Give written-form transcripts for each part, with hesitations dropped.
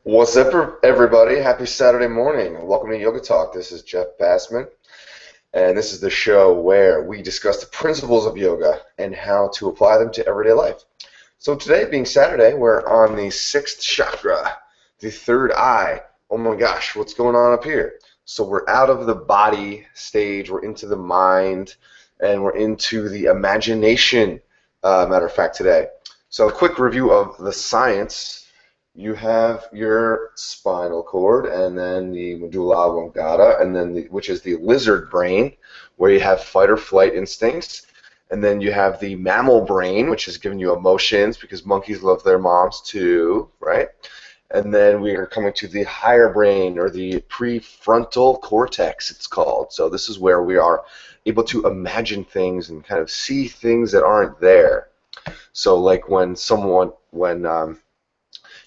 What's up, everybody? Happy Saturday morning. Welcome to Yoga Talk. This is Jeff Bassman, and this is the show where we discuss the principles of yoga and how to apply them to everyday life. So today, being Saturday, we're on the sixth chakra, the third eye. Oh my gosh, what's going on up here? So we're out of the body stage, we're into the mind, and we're into the imagination, matter of fact, today. So a quick review of the science. You have your spinal cord, and then the medulla oblongata, and then which is the lizard brain, where you have fight or flight instincts, and then you have the mammal brain, which is giving you emotions because monkeys love their moms too, right? And then we are coming to the higher brain, or the prefrontal cortex, it's called. So this is where we are able to imagine things and kind of see things that aren't there. So like when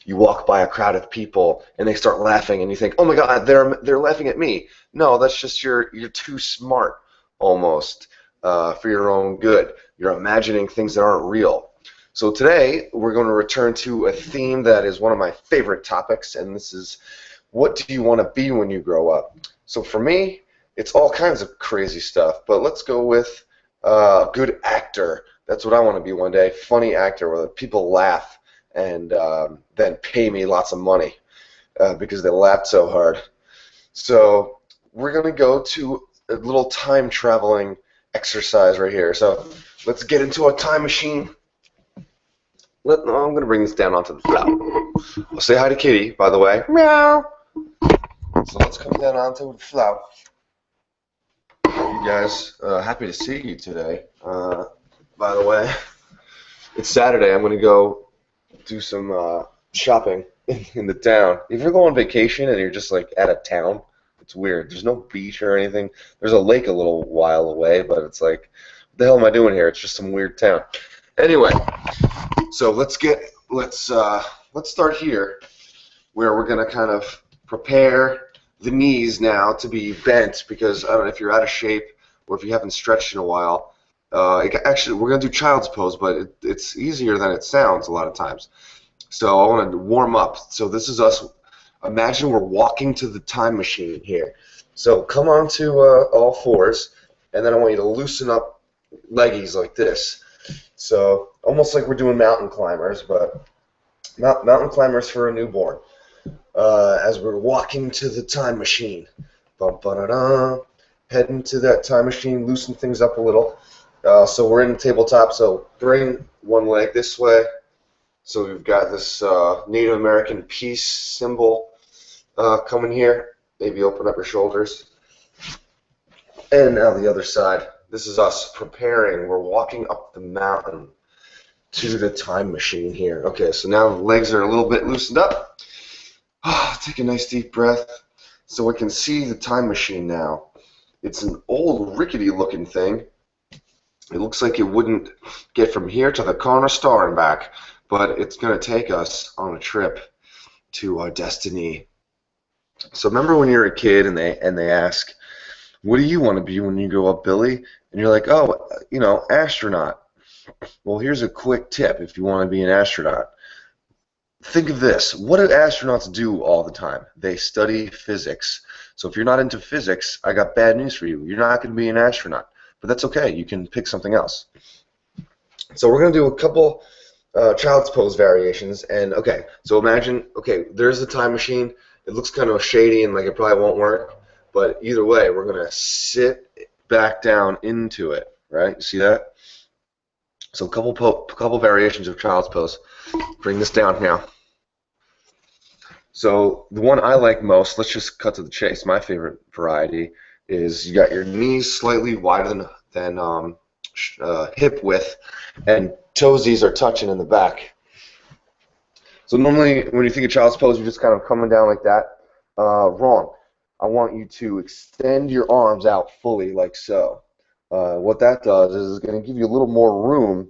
you walk by a crowd of people and they start laughing and you think, oh my God, they're laughing at me. No, that's just you're too smart almost for your own good. You're imagining things that aren't real. So today we're going to return to a theme that is one of my favorite topics, and this is, what do you want to be when you grow up? So for me, it's all kinds of crazy stuff, but let's go with a good actor. That's what I want to be one day, funny actor where people laugh and then pay me lots of money because they laughed so hard. So we're going to go to a little time traveling exercise right here. So let's get into a time machine. I'm going to bring this down onto the floor. I'll say hi to Kitty, by the way. Meow. So let's come down onto the floor. You guys, happy to see you today. By the way, it's Saturday. I'm going to go do some shopping in the town. If you're going on vacation and you're just like out of town, it's weird. There's no beach or anything. There's a lake a little while away, but it's like, what the hell am I doing here? It's just some weird town. Anyway, so let's start here, where we're gonna kind of prepare the knees now to be bent, because I don't know if you're out of shape or if you haven't stretched in a while. Actually, we're going to do child's pose, but it's easier than it sounds a lot of times. So I want to warm up. So this is us. Imagine we're walking to the time machine here. So come on to all fours, and then I want you to loosen up leggies like this. So almost like we're doing mountain climbers, but mountain climbers for a newborn. As we're walking to the time machine. Bum-ba-da-da. Heading to that time machine, loosen things up a little. So we're in the tabletop, so bring one leg this way. So we've got this Native American peace symbol coming here. Maybe open up your shoulders. And now the other side. This is us preparing. We're walking up the mountain to the time machine here. Okay, so now the legs are a little bit loosened up. Take a nice deep breath so we can see the time machine now. It's an old rickety looking thing. It looks like it wouldn't get from here to the corner store and back, but it's going to take us on a trip to our destiny. So remember when you're a kid and they ask, what do you want to be when you grow up, Billy? And you're like, oh, astronaut. Well, here's a quick tip if you want to be an astronaut. Think of this. What do astronauts do all the time? They study physics. So if you're not into physics, I got bad news for you. You're not going to be an astronaut. But that's okay. You can pick something else. So we're going to do a couple child's pose variations. And okay, so imagine, okay, there's the time machine. It looks kind of shady and like it probably won't work. But either way, we're going to sit back down into it, right? You see that? So a couple variations of child's pose. Bring this down now. So the one I like most, let's just cut to the chase. My favorite variety is you got your knees slightly wider than hip width, and toesies are touching in the back. So normally when you think of child's pose, you're just kind of coming down like that. Wrong. I want you to extend your arms out fully like so. What that does is it's going to give you a little more room,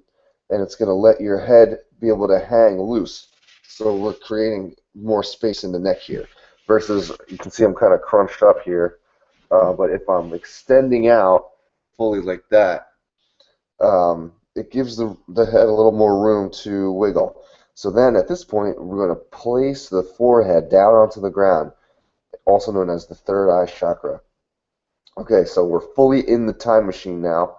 and it's going to let your head be able to hang loose. So we're creating more space in the neck here. Versus, you can see I'm kind of crunched up here. But if I'm extending out fully like that, it gives the head a little more room to wiggle. So then at this point, we're going to place the forehead down onto the ground, also known as the third eye chakra. Okay, so we're fully in the time machine now,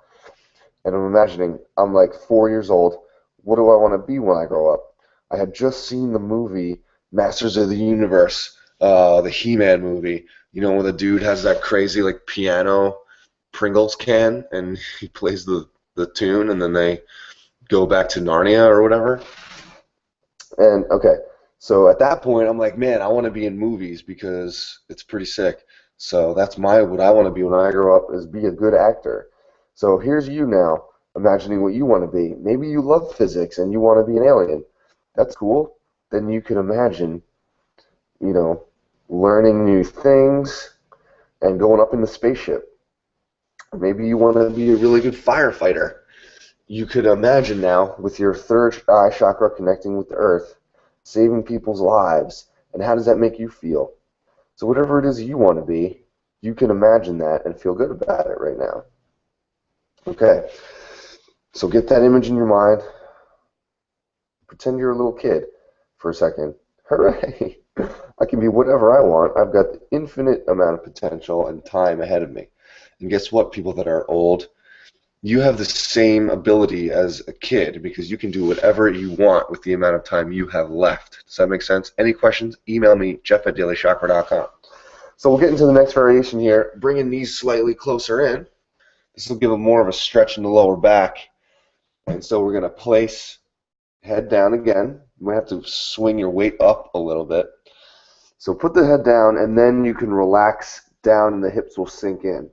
and I'm imagining I'm like 4 years old. What do I want to be when I grow up? I had just seen the movie Masters of the Universe, the He-Man movie. You know, when the dude has that crazy like piano Pringles can, and he plays the tune, and then they go back to Narnia or whatever. And okay, so at that point, I'm like, man, I want to be in movies because it's pretty sick. So that's what I want to be when I grow up, is be a good actor. So here's you now, imagining what you want to be. Maybe you love physics and you want to be an alien. That's cool. Then you can imagine, you know, learning new things and going up in the spaceship. Maybe you want to be a really good firefighter. You could imagine now, with your third eye chakra connecting with the earth, saving people's lives. And how does that make you feel? So whatever it is you want to be, you can imagine that and feel good about it right now. Okay, so get that image in your mind. Pretend you're a little kid for a second. Hooray! I can be whatever I want. I've got the infinite amount of potential and time ahead of me. And guess what, people that are old? You have the same ability as a kid, because you can do whatever you want with the amount of time you have left. Does that make sense? Any questions? Email me, jeff@dailychakra.com. So we'll get into the next variation here, bringing these slightly closer in. This will give them more of a stretch in the lower back. And so we're going to place head down again. You might have to swing your weight up a little bit. So put the head down, and then you can relax down and the hips will sink in.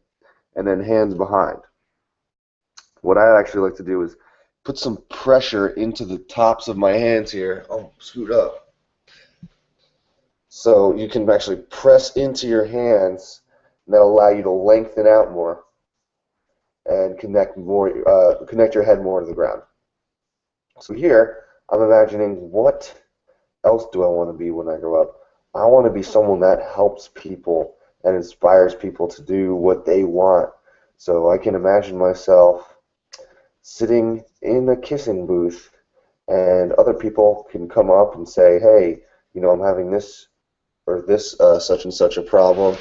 And then hands behind. What I actually like to do is put some pressure into the tops of my hands here. Oh, scoot up. So you can actually press into your hands, and that'll allow you to lengthen out more and connect your head more to the ground. So here, I'm imagining, what else do I want to be when I grow up? I want to be someone that helps people and inspires people to do what they want. So I can imagine myself sitting in a kissing booth, and other people can come up and say, hey, you know, I'm having this or this such and such a problem,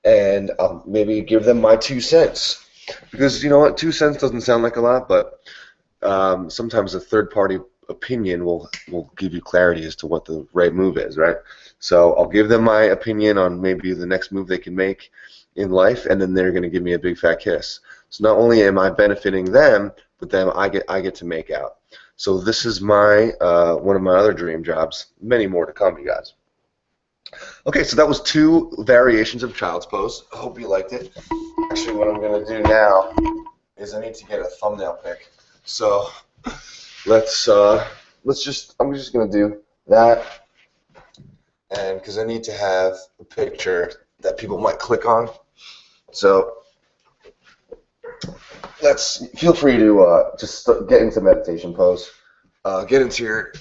and I'll maybe give them my 2 cents. Because, you know what, 2 cents doesn't sound like a lot, but sometimes a third-party opinion will give you clarity as to what the right move is, right? So I'll give them my opinion on maybe the next move they can make in life, and then they're going to give me a big fat kiss. So not only am I benefiting them, but then I get to make out. So this is my one of my other dream jobs. Many more to come, you guys. Okay, so that was 2 variations of child's pose. I hope you liked it. Actually, what I'm going to do now is I need to get a thumbnail pic. So I'm just going to do that, and because I need to have a picture that people might click on. So feel free to just get into meditation pose. Get into your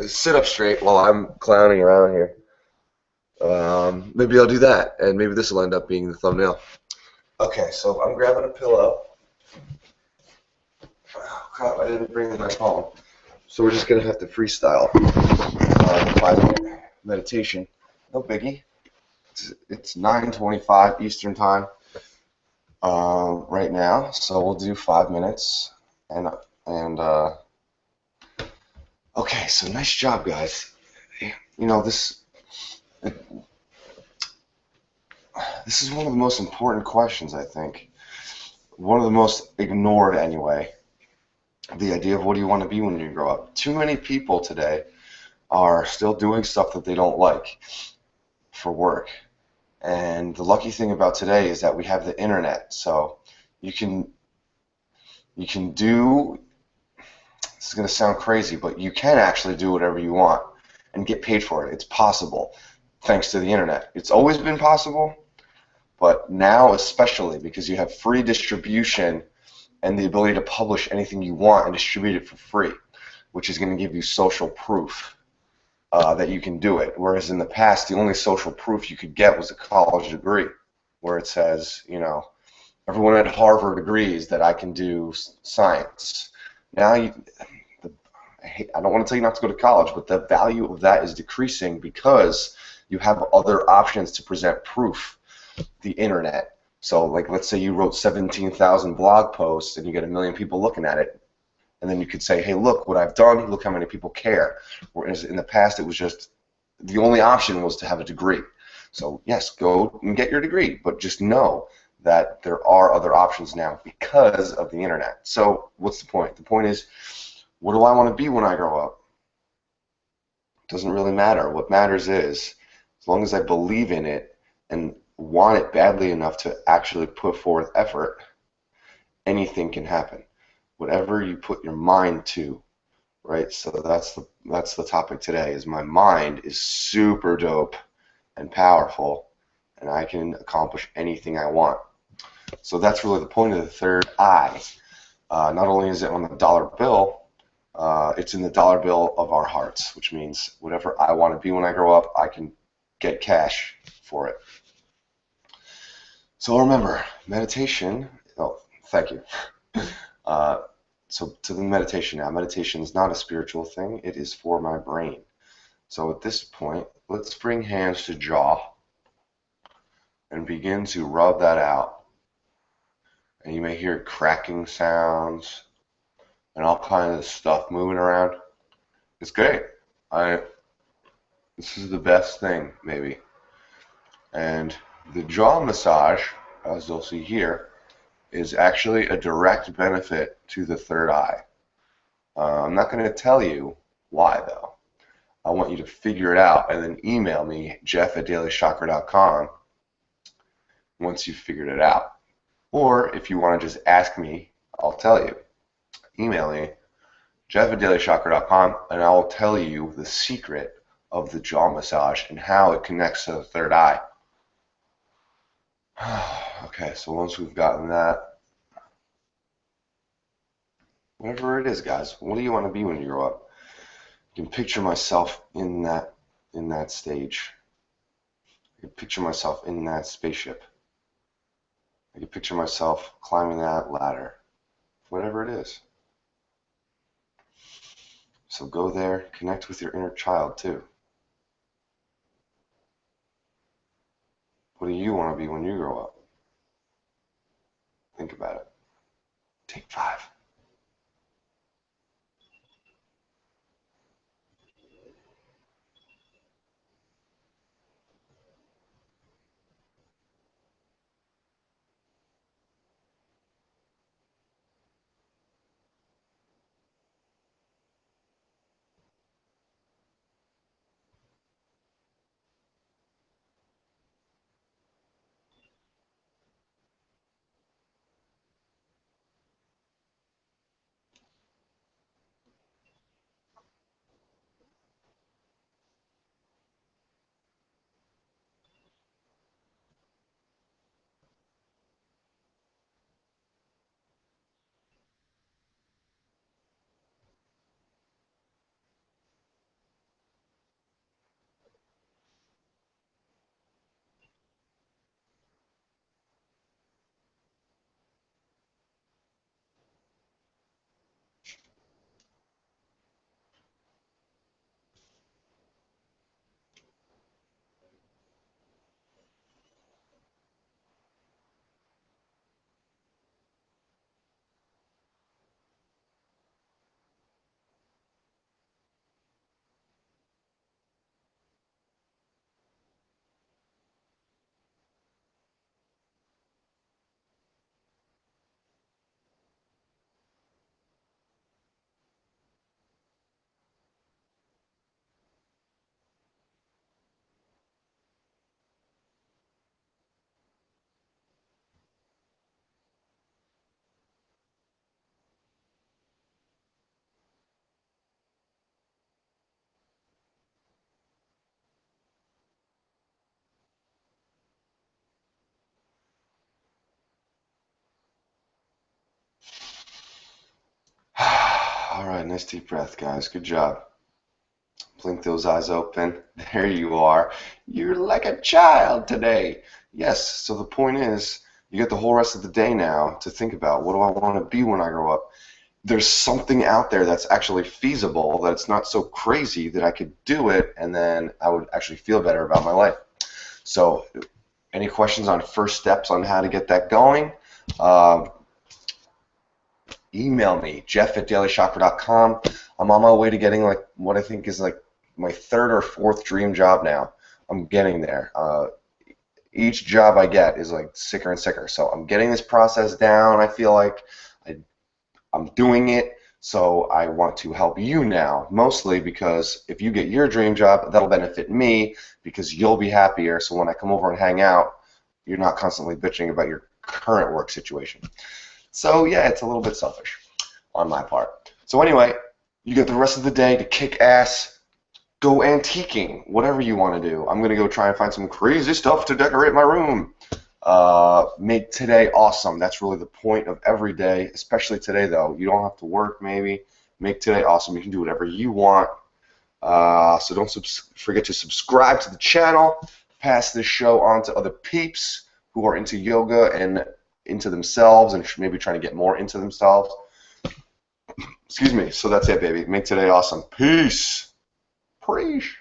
sit up straight while I'm clowning around here. Maybe I'll do that, and maybe this will end up being the thumbnail. Okay, so I'm grabbing a pillow. Oh, crap, I didn't bring my phone. So we're just going to have to freestyle 5-minute meditation. No biggie. It's 9:25 Eastern Time right now, so we'll do 5 minutes. Okay, so nice job, guys. You know, this is one of the most important questions, I think. One of the most ignored, anyway. The idea of what do you want to be when you grow up. Too many people today are still doing stuff that they don't like for work. And the lucky thing about today is that we have the internet, so you can do, this is going to sound crazy, but you can actually do whatever you want and get paid for it. It's possible, thanks to the internet. It's always been possible, but now especially, because you have free distribution and the ability to publish anything you want and distribute it for free, which is going to give you social proof that you can do it. Whereas in the past, the only social proof you could get was a college degree, where it says, you know, everyone at Harvard agrees that I can do science. Now, I don't want to tell you not to go to college, but the value of that is decreasing because you have other options to present proof. The internet. So like, let's say you wrote 17,000 blog posts and you get 1 million people looking at it. And then you could say, hey, look what I've done. Look how many people care. Whereas in the past, it was just the only option was to have a degree. So yes, go and get your degree, but just know that there are other options now because of the internet. So what's the point? The point is, what do I want to be when I grow up? It doesn't really matter. What matters is, as long as I believe in it and want it badly enough to actually put forth effort, anything can happen. Whatever you put your mind to, right? So that's the topic today. Is my mind is super dope and powerful, and I can accomplish anything I want. So that's really the point of the third eye. Not only is it on the dollar bill, it's in the dollar bill of our hearts, which means whatever I want to be when I grow up, I can get cash for it. So remember, meditation. Oh, thank you. So to the meditation now. Meditation is not a spiritual thing. It is for my brain. So at this point, let's bring hands to jaw and begin to rub that out. And you may hear cracking sounds and all kinds of stuff moving around. It's great. This is the best thing, maybe. And the jaw massage, as you'll see here, is actually a direct benefit to the third eye. I'm not going to tell you why, though. I want you to figure it out and then email me, jeff@dailychakra.com, once you've figured it out. Or if you want to just ask me, I'll tell you. Email me, jeff@dailychakra.com, and I'll tell you the secret of the jaw massage and how it connects to the third eye. Okay, so once we've gotten that, whatever it is, guys, what do you want to be when you grow up? You can picture myself in that stage. I can picture myself in that spaceship. I can picture myself climbing that ladder. Whatever it is. So go there, connect with your inner child too. What do you want to be when you grow up? Think about it. Take 5. All right, nice deep breath, guys. Good job. Blink those eyes open. There you are. You're like a child today. Yes, so the point is, you get the whole rest of the day now to think about, what do I want to be when I grow up? there's something out there that's actually feasible, that it's not so crazy, that I could do it, and then I would actually feel better about my life. So any questions on first steps on how to get that going? Email me, jeff@dailychakra.com. I'm on my way to getting like what I think is like my third or fourth dream job now. I'm getting there. Each job I get is like sicker and sicker. So I'm getting this process down. I feel like I'm doing it. So I want to help you now, mostly because if you get your dream job, that'll benefit me because you'll be happier. So when I come over and hang out, you're not constantly bitching about your current work situation. So yeah, it's a little bit selfish on my part. So anyway, you get the rest of the day to kick ass, go antiquing, whatever you want to do. I'm going to go try and find some crazy stuff to decorate my room. Make today awesome. That's really the point of every day, especially today though. You don't have to work maybe. Make today awesome. You can do whatever you want. So don't forget to subscribe to the channel. Pass this show on to other peeps who are into yoga and into themselves and maybe trying to get more into themselves. Excuse me. So that's it, baby. Make today awesome. Peace. Preach.